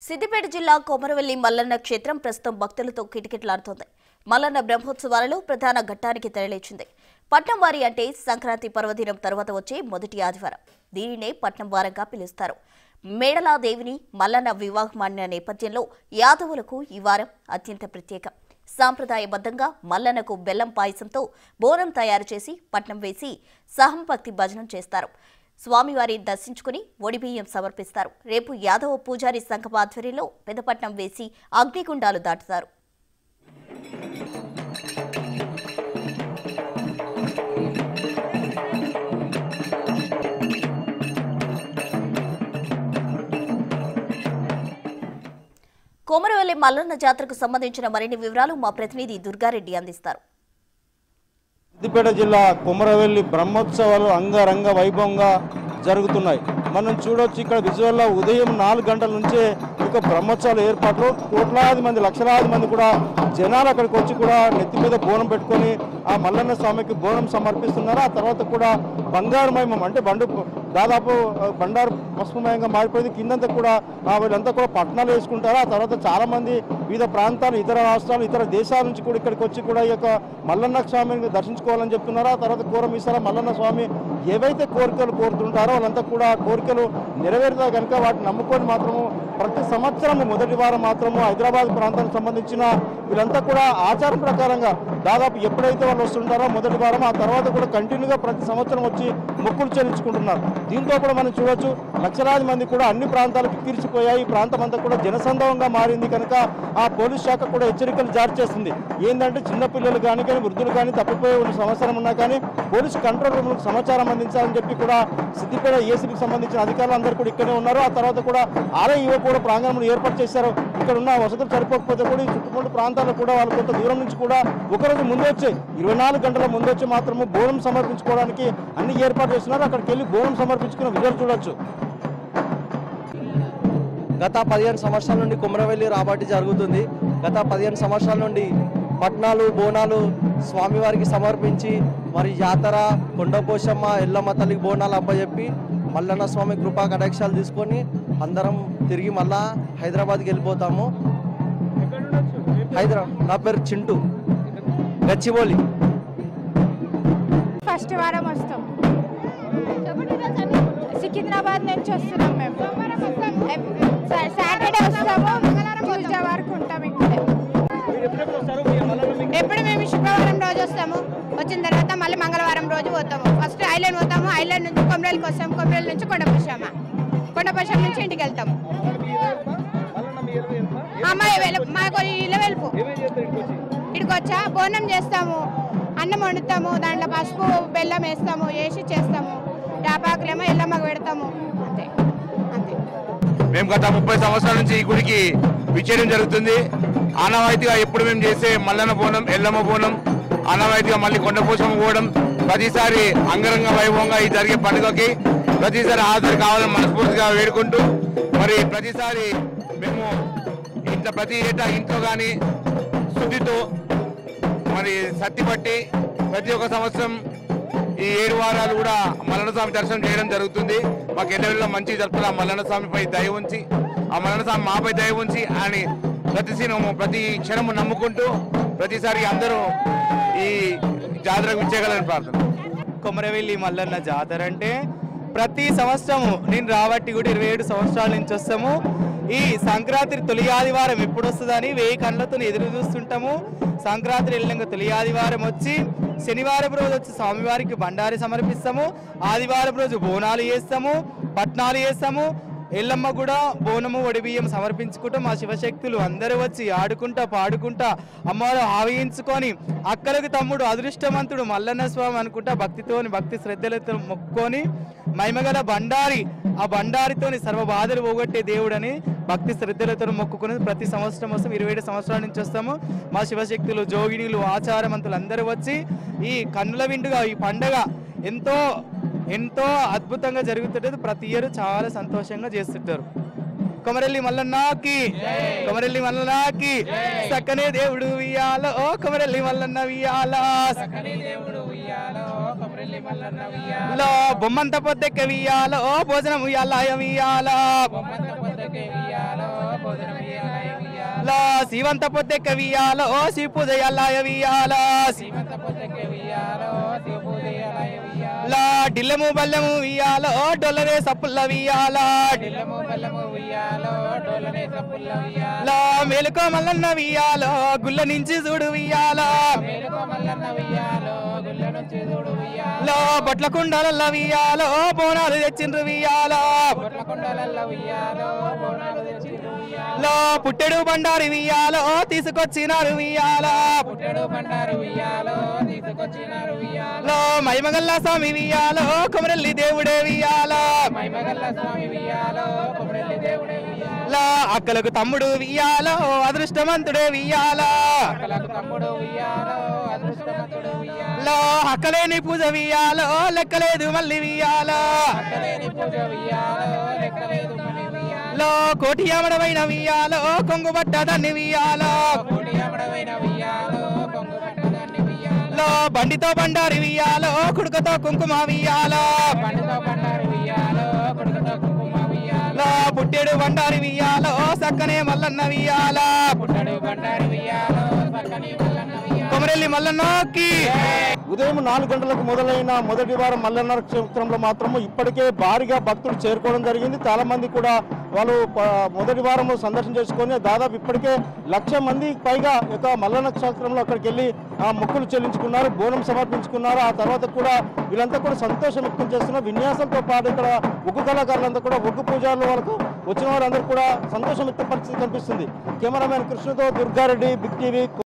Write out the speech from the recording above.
సిద్దిపేట జిల్లా కొమరవెల్లి మల్లన్న క్షేత్రం ప్రస్తుతం భక్తులతో కిటకిటలాడుతోంది. మల్లన్న బ్రహ్మోత్సవాలలో ప్రధాన ఘట్టానికి తెరలేచింది. పట్నం వారి అంటే సంక్రాంతి పర్వదినం తర్వాత వచ్చే మొదటి ఆదివారం. దీనినే పట్నం వారంగా పిలుస్తారు. మేడలాదేవిని మల్లన్న వివాహమాడిన నేపథ్యంలో యాదవులకు ఈ వారం అత్యంత ప్రత్యేకం. సాంప్రదాయబద్ధంగా మల్లన్నకు బెల్లం పాయసంతో బోనం తయారు చేసి పట్నం వేసి సహంభక్తి భజనం చేస్తారు. స్వామివారిని దర్శించుకుని ఒడిబియ్యం సమర్పిస్తారు. రేపు యాదవ పూజారి సంఘం ఆధ్వర్యంలో పెద్దపట్నం వేసి అగ్నిగుండాలు దాటుతారు. కొమరవెల్లి మల్లన్న జాతరకు సంబంధించిన మరిన్ని వివరాలు మా ప్రతినిధి దుర్గారెడ్డి అందిస్తారు. సిద్దిపేట జిల్లా కొమరవెల్లి బ్రహ్మోత్సవాలు అంగరంగ వైభవంగా జరుగుతున్నాయి. మనం చూడొచ్చు ఇక్కడ విజువల్లో ఉదయం 4 గంటల నుంచే ఇక బ్రహ్మోత్సవాల ఏర్పాట్లు. కోట్లాది మంది లక్షలాది మంది కూడా జనాలు అక్కడికి వచ్చి కూడా నెత్తి మీద బోనం పెట్టుకొని ఆ మల్లన్న స్వామికి బోనం సమర్పిస్తున్నారు. ఆ తర్వాత కూడా బంగారుమయం అంటే దాదాపు బండారు పసుపుమయంగా మారిపోయింది. కిందంతా కూడా వీళ్ళంతా కూడా పట్టణాలు వేసుకుంటారు. ఆ తర్వాత చాలామంది వివిధ ప్రాంతాలు, ఇతర రాష్ట్రాలు, ఇతర దేశాల నుంచి కూడా ఇక్కడికి వచ్చి కూడా ఈ యొక్క మల్లన్న స్వామిని దర్శించుకోవాలని చెప్తున్నారు. ఆ తర్వాత కూరమీసాల మల్లన్న స్వామి ఏవైతే కోరికలు కోరుతుంటారో వాళ్ళంతా కూడా కోరికలు నెరవేరుతా కనుక వాటిని నమ్ముకొని మాత్రము ప్రతి సంవత్సరం మొదటి వారం మాత్రము హైదరాబాద్ ప్రాంతానికి సంబంధించిన వీళ్ళంతా కూడా ఆచారం ప్రకారంగా దాదాపు ఎప్పుడైతే వాళ్ళు వస్తుంటారో మొదటి వారం ఆ తర్వాత కూడా కంటిన్యూగా ప్రతి సంవత్సరం వచ్చి మొక్కులు చెల్లించుకుంటున్నారు. దీంతో కూడా మనం చూడొచ్చు లక్షలాది మంది కూడా అన్ని ప్రాంతాలకు తీర్చిపోయాయి. ఈ ప్రాంతం అంతా కూడా జనసందోహంగా మారింది కనుక ఆ పోలీస్ శాఖ కూడా హెచ్చరికలు జారీ చేస్తుంది. ఏంటంటే చిన్నపిల్లలు కానీ వృద్ధులు కానీ తప్పిపోయే ఉన్న సంవత్సరం ఉన్నా కానీ పోలీసు కంట్రోల్ రూమ్లకు సమాచారం అందించాలని చెప్పి కూడా సిద్దిపేట ఏసీబీకి సంబంధించిన అధికారులు అందరూ కూడా ఇక్కడే ఉన్నారు. ఆ తర్వాత కూడా ఆర్ఐఓ కూడా ప్రాంగణంలో ఏర్పాటు చేశారు. ఇక్కడ ఉన్న వసతులు సరిపోకపోతే కూడా ఈ చుట్టుపక్కల ప్రాంతాల్లో కూడా వాళ్ళు కొంత దూరం నుంచి కూడా ఒకరోజు ముందు వచ్చి 24 గంటల ముందు వచ్చి మాత్రము బోనం సమర్పించుకోవడానికి అన్ని ఏర్పాటు చేస్తున్నారు. అక్కడికి వెళ్ళి బోనం సమర్పించుకున్న విజువల్ చూడొచ్చు. గత 15 సంవత్సరాల నుండి కొమరవెల్లి రాబట్టి జరుగుతుంది. గత 15 సంవత్సరాల నుండి పట్నాలు బోనాలు స్వామివారికి సమర్పించి మరి జాతర కొండపోషమ్మ ఎల్లమ్మ తల్లికి బోనాలు అప్పచెప్పి మల్లన్న స్వామి కృపా కటాక్షాలు తీసుకొని అందరం తిరిగి మళ్ళా హైదరాబాద్కి వెళ్ళిపోతాము. నా పేరు చింటూ, గచ్చిబౌలి. ఫస్ట్ వారం వస్తాం. సికింద్రాబాద్ నుంచి వస్తున్నాం మేము. సాటర్డే వస్తాము, ట్యూస్డే వరకు ఉంటాం ఇక్కడే. ఎప్పుడు మేము శుక్రవారం రోజు వస్తాము. వచ్చిన తర్వాత మళ్ళీ మంగళవారం రోజు పోతాము. ఫస్ట్ ఐలాండ్ పోతాము. ఐలాండ్ నుంచి కొమరవెల్లికి వస్తాము. కొమరవెల్లి నుంచి కొండపోషమ్మ నుంచి ఇంటికి వెళ్తాము. మాకు ఇల్లు వెలుపు ఇక్కడికి వచ్చా బోనం చేస్తాము, అన్నం వండుతాము, దాంట్లో పసుపు బెల్లం వేస్తాము, వేసి చేస్తాము. యాపాకులేమో ఎల్లమ్మకు పెడతాము. అంతే అంతే. మేము గత 30 సంవత్సరాల నుంచి ఈ గుడికి విచ్చేయడం జరుగుతుంది. ఆనవాయితీగా ఎప్పుడు మేము చేసే మల్లన్న బోనం, ఎల్లమ్మ బోనం, ఆనవాయితీగా మళ్ళీ కొండపోషమ్మ పోవడం, ప్రతిసారి అంగరంగ వైభవంగా ఈ జరిగే పండుగకి ప్రతిసారి హాజరు కావాలని మనస్ఫూర్తిగా వేడుకుంటూ మరి ప్రతిసారి మేము ఇంట్లో ప్రతి ఏటా ఇంట్లో కానీ శుద్ధితో మరి సత్తి పట్టి ప్రతి ఒక్క సంవత్సరం ఈ 7 వారాలు కూడా మల్లన్న స్వామి దర్శనం చేయడం జరుగుతుంది. మాకు ఎల్లవేళ మంచి జరుపుతుంది. ఆ మల్లన్న స్వామిపై దయ ఉంచి, ఆ మల్లన్న స్వామి మాపై దయ ఉంచి అని ప్రతి క్షణము నమ్ముకుంటూ ప్రతిసారి అందరూ ఈ జాతరకు విచ్చేయగలని ప్రార్థన. కొమరవెల్లి మల్లన్న జాతర అంటే ప్రతి సంవత్సరము నేను రాబట్టి కూడా 27 సంవత్సరాల నుంచి వస్తాము. ఈ సంక్రాంతి తొలి ఆదివారం ఎప్పుడు వస్తుందని 1000 కళ్ళతో ఎదురు చూస్తుంటాము. సంక్రాంతి వెళ్ళినాక తొలి ఆదివారం వచ్చి శనివారం రోజు వచ్చి స్వామివారికి బండారి సమర్పిస్తాము. ఆదివారం రోజు బోనాలు చేస్తాము, పట్నాలు చేస్తాము. ఎల్లమ్మ కూడా బోనము ఒడిబియ్యం సమర్పించుకుంటూ మా శివశక్తులు అందరూ వచ్చి ఆడుకుంటా పాడుకుంటా అమ్మవారు ఆవహించుకొని అక్కలకు తమ్ముడు అదృష్టవంతుడు మల్లన్న స్వామి అనుకుంటా భక్తి శ్రద్ధలతో మొక్కుకొని మహిమగల బండారి, ఆ బండారితోని సర్వ బాధలు పోగొట్టే దేవుడని భక్తి శ్రద్ధలతో మొక్కుకొని ప్రతి సంవత్సరం వస్తాం. 27 సంవత్సరాల నుంచి వస్తాము. మా శివశక్తులు, జోగినీలు, ఆచారవంతులు అందరూ వచ్చి ఈ కన్నుల విండుగా ఈ పండగ ఎంతో అద్భుతంగా జరుగుతుంటది. ప్రతి ఇయర్ చాలా సంతోషంగా చేస్తుంటారు. కొమరవెల్లి మల్లన్నకి, కొమరవెల్లి మల్లన్నకి సక్కనే దేవుడు వియాలో, కొమరవెల్లి మల్లన్న వియాలా, బొమ్మంత పొద్దెక్క వియాలో, భోజనం వియాల వియాలా, లా శివంత పొద్దెక్క వియాలో శివపూజయాలాయ వియాలా లా డిల్లము బల్లెము వియాలో డొల్లరే సప్పుల్ల వియాలా లా మేలుకో మల్లన్న వియాలో గుల్ల నుంచి చూడు వియాలా లో బొట్ల కుండలల్ల వియాలో బోనాలు తెచ్చిండ్రు వియాలా లో పుట్టెడు బండారు వియాలో తీసుకొచ్చినారు వియాలా లో మైమగల్ల స్వామి వియాలో కొమరెల్లి దేవుడే వియాలా లో అక్కలకు తమ్ముడు వియాలో అదృష్టవంతుడే వియాలా లో అక్కలేని పూజ వియాలో లెక్కలేదు మళ్ళీ వియాలా లో కోటి అమడమైన వియాలో కొంగు బట్ట దాన్ని వియాలా లో బండితో బండారి వియాలో కుడుకతో కుంకుమ వియాలా లో పుట్టెడు బండారి వియాలో సక్కనే మల్లన్న వియాలా కొమరెల్లి మల్లన్నకి ఉదయం 4 గంటలకు మొదలైన మొదటి వారం మల్లన్న క్షేత్రంలో మాత్రము ఇప్పటికే భారీగా భక్తులు చేరుకోవడం జరిగింది. చాలా మంది కూడా వాళ్ళు మొదటి వారం సందర్శన చేసుకొని దాదాపు ఇప్పటికే 1,00,000 మంది పైగా యొక్క మల్లన్న క్షేత్రంలో అక్కడికి వెళ్ళి మొక్కులు చెల్లించుకున్నారు, బోనం సమర్పించుకున్నారు. ఆ తర్వాత కూడా వీళ్ళంతా కూడా సంతోషం వ్యక్తం చేస్తున్నారు. విన్యాసంతో పాటు ఇక్కడ ఒగ్గు కళాకారులంతా కూడా ఒగ్గు పూజలు వాళ్ళకు వచ్చిన వారందరూ కూడా సంతోషం వ్యక్తం పరిస్థితి కనిపిస్తుంది. కెమెరామెన్ కృష్ణతో దుర్గారెడ్డి, బిగ్ టీవీ.